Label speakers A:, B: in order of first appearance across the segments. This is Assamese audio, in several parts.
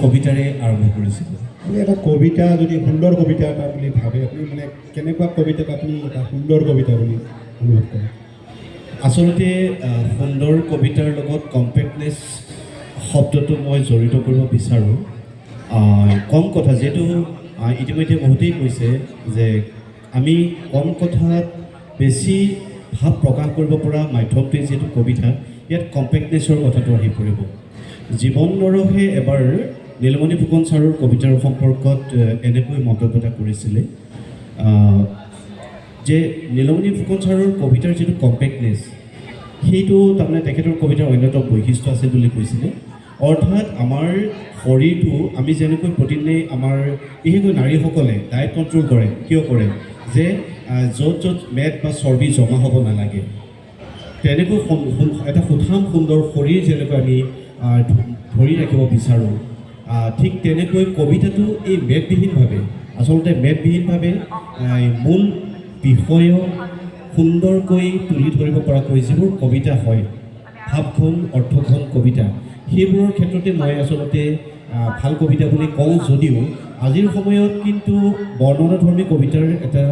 A: কবিতাৰে আৰম্ভ কৰিছিলোঁ।
B: আপুনি এটা কবিতা যদি সুন্দৰ কবিতা এটা বুলি ভাবে, আপুনি মানে কেনেকুৱা কবিতাত আপুনি এটা সুন্দৰ কবিতা বুলি অনুভৱ কৰে?
A: আচলতে সুন্দৰ কবিতাৰ লগত কম্পেক্টনেছ শব্দটো মই জড়িত কৰিব বিচাৰোঁ। কম কথা, যিহেতু ইতিমধ্যে বহুতেই কৈছে যে আমি কম কথাত বেছি ভাৱ প্ৰকাশ কৰিব পৰা মাধ্যমটোৱে যিহেতু কবিতা, ইয়াত কম্পেক্টনেছৰ কথাটো আহি পৰিব। জীৱন নৰহে এবাৰ নীলমণি ফুকন ছাৰৰ কবিতাৰ সম্পৰ্কত এনেকৈ মন্তব্য এটা কৰিছিলে যে নীলমণি ফুকন ছাৰৰ কবিতাৰ যিটো কম্পেক্টনেছ, সেইটো তাৰমানে তেখেতৰ কবিতাৰ অন্যতম বৈশিষ্ট্য আছে বুলি কৈছিলে। অৰ্থাৎ আমাৰ শৰীৰটো আমি যেনেকৈ প্ৰতিদিনে আমাৰ বিশেষকৈ নাৰীসকলে ডায়েট কণ্ট্ৰল কৰে, কিয় কৰে? যে য'ত য'ত মেদ বা চৰ্বি জমা হ'ব নালাগে, তেনেকৈ এটা সুঠাম সুন্দৰ শৰীৰ যেনেকৈ আমি ধৰি ৰাখিব বিচাৰোঁ, ঠিক তেনেকৈ কবিতাটো এই মেদবিহীনভাৱে, আচলতে মেদবিহীনভাৱে মূল বিষয় সুন্দৰকৈ তুলি ধৰিব পৰাকৈ যিবোৰ কবিতা হয়, ভাৱঘন অৰ্থঘন কবিতা, সেইবোৰৰ ক্ষেত্ৰতে মই আচলতে ভাল কবিতা বুলি কওঁ। যদিও আজিৰ সময়ত কিন্তু বৰ্ণনাধৰ্মী কবিতাৰ এটা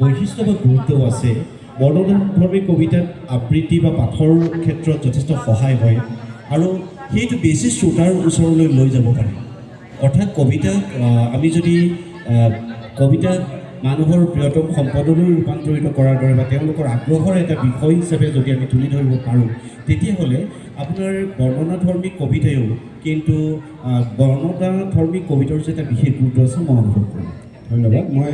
A: বৈশিষ্ট্য বা গুৰুত্বও আছে। বৰ্ণনাধৰ্মী কবিতাত আবৃত্তি বা পাঠৰ ক্ষেত্ৰত যথেষ্ট সহায় হয় আৰু সেইটো বেছি শ্ৰোতাৰ ওচৰলৈ লৈ যাব পাৰে। অৰ্থাৎ কবিতাক আমি যদি কবিতাক মানুহৰ প্ৰিয়তম সম্পদলৈ ৰূপান্তৰিত কৰাৰ দৰে বা তেওঁলোকৰ আগ্ৰহৰ এটা বিষয় হিচাপে যদি আমি তুলি ধৰিব পাৰোঁ, তেতিয়াহ'লে আপোনাৰ বৰ্ণনাধৰ্মী কবিতায়ো কিন্তু বৰ্ণনাধৰ্মী কবিতাৰ যে এটা বিশেষ গুৰুত্ব আছে মই অনুভৱ কৰোঁ।
B: ধন্যবাদ। মই